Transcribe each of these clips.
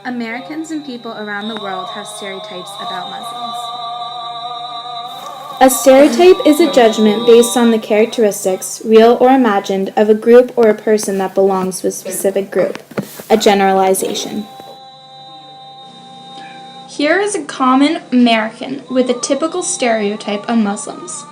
Americans and people around the world have stereotypes about Muslims. A stereotype is a judgment based on the characteristics, real or imagined, of a group or a person that belongs to a specific group. A generalization. Here is a common American with a typical stereotype on Muslims.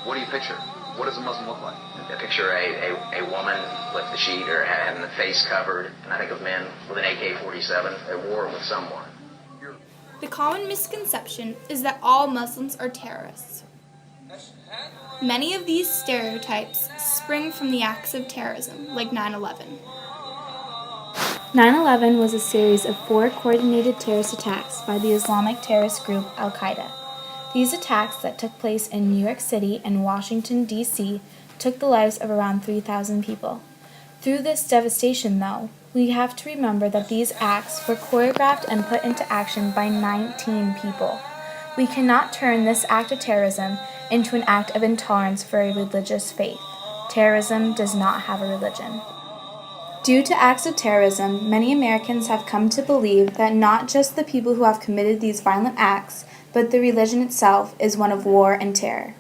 What do you picture? What does a Muslim look like? I picture a woman with the sheet or having the face covered, and I think of men with an AK-47 at war with someone. The common misconception is that all Muslims are terrorists. Many of these stereotypes spring from the acts of terrorism, like 9/11. 9/11 was a series of 4 coordinated terrorist attacks by the Islamic terrorist group Al-Qaeda. These attacks that took place in New York City and Washington, D.C., took the lives of around 3,000 people. Through this devastation, though, we have to remember that these acts were choreographed and put into action by 19 people. We cannot turn this act of terrorism into an act of intolerance for a religious faith. Terrorism does not have a religion. Due to acts of terrorism, many Americans have come to believe that not just the people who have committed these violent acts, but the religion itself is one of war and terror.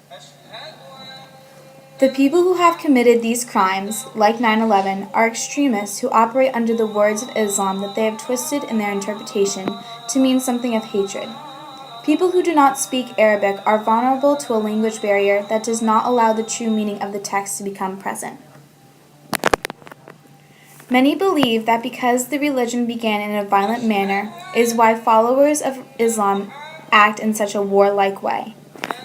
The people who have committed these crimes, like 9/11, are extremists who operate under the words of Islam that they have twisted in their interpretation to mean something of hatred. People who do not speak Arabic are vulnerable to a language barrier that does not allow the true meaning of the text to become present. Many believe that because the religion began in a violent manner is why followers of Islam act in such a warlike way.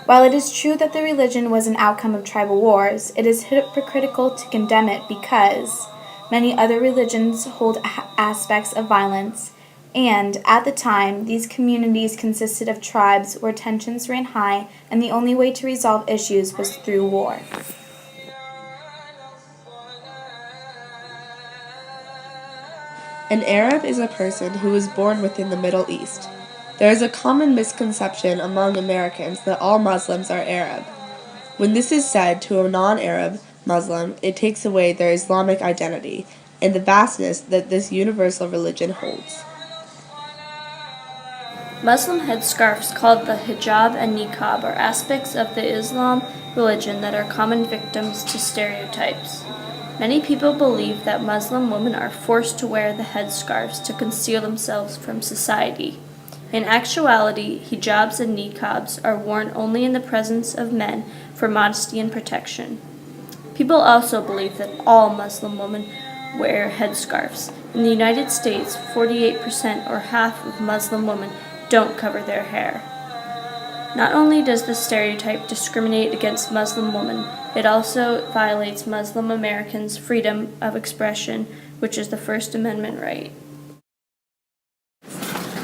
While it is true that the religion was an outcome of tribal wars, it is hypocritical to condemn it because many other religions hold aspects of violence, and at the time, these communities consisted of tribes where tensions ran high and the only way to resolve issues was through war. An Arab is a person who was born within the Middle East. There is a common misconception among Americans that all Muslims are Arab. When this is said to a non-Arab Muslim, it takes away their Islamic identity and the vastness that this universal religion holds. Muslim headscarves called the hijab and niqab are aspects of the Islam religion that are common victims to stereotypes. Many people believe that Muslim women are forced to wear the headscarves to conceal themselves from society. In actuality, hijabs and niqabs are worn only in the presence of men for modesty and protection. People also believe that all Muslim women wear headscarves. In the United States, 48% or half of Muslim women don't cover their hair. Not only does the stereotype discriminate against Muslim women, it also violates Muslim Americans' freedom of expression, which is the First Amendment right.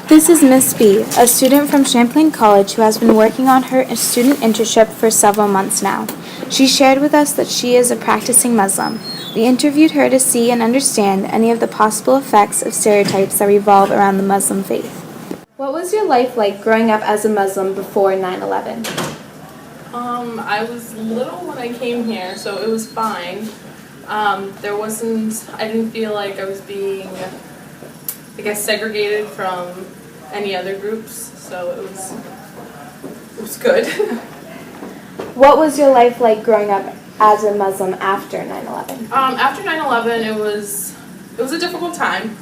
This is Miss B, a student from Champlain College who has been working on her student internship for several months now. She shared with us that she is a practicing Muslim. We interviewed her to see and understand any of the possible effects of stereotypes that revolve around the Muslim faith. What was your life like growing up as a Muslim before 9/11? I was little when I came here, so it was fine. I didn't feel like I was being, segregated from any other groups, so it was good. What was your life like growing up as a Muslim after 9/11? After 9/11, it was a difficult time,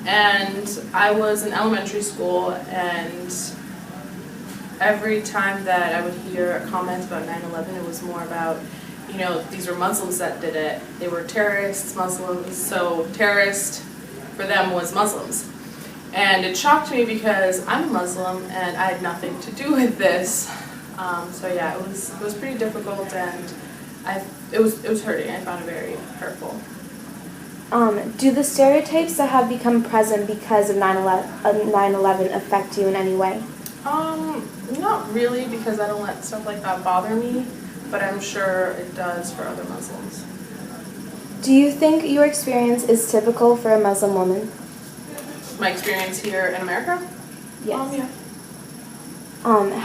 and I was in elementary school, and every time that I would hear a comment about 9/11, it was more about, these were Muslims that did it. They were terrorists, Muslims, so terrorist for them was Muslims. And it shocked me because I'm a Muslim and I had nothing to do with this. It was pretty difficult, and it was hurting. I found it very hurtful. Do the stereotypes that have become present because of 9/11 affect you in any way? Not really, because I don't let stuff like that bother me, but I'm sure it does for other Muslims. Do you think your experience is typical for a Muslim woman? My experience here in America? Yes. Yeah.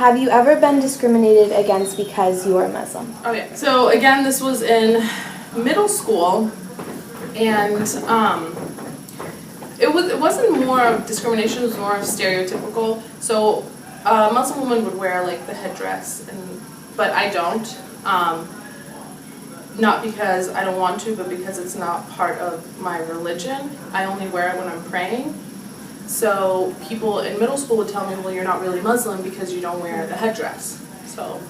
Have you ever been discriminated against because you are Muslim? Oh yeah. So again, this was in middle school, and It wasn't more of discrimination, it was more of stereotypical. So a Muslim woman would wear like the headdress, but I don't. Not because I don't want to, but because it's not part of my religion. I only wear it when I'm praying. So people in middle school would tell me, well, you're not really Muslim because you don't wear the headdress. So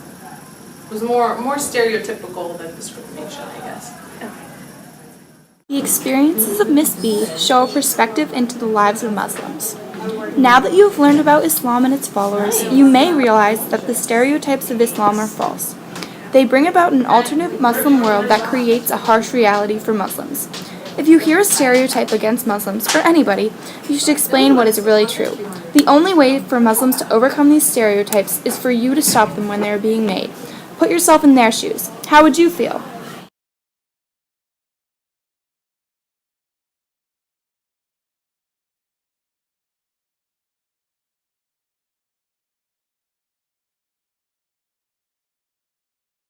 it was more stereotypical than discrimination, I guess. The experiences of Miss B show a perspective into the lives of Muslims. Now that you have learned about Islam and its followers, you may realize that the stereotypes of Islam are false. They bring about an alternate Muslim world that creates a harsh reality for Muslims. If you hear a stereotype against Muslims, or anybody, you should explain what is really true. The only way for Muslims to overcome these stereotypes is for you to stop them when they are being made. Put yourself in their shoes. How would you feel?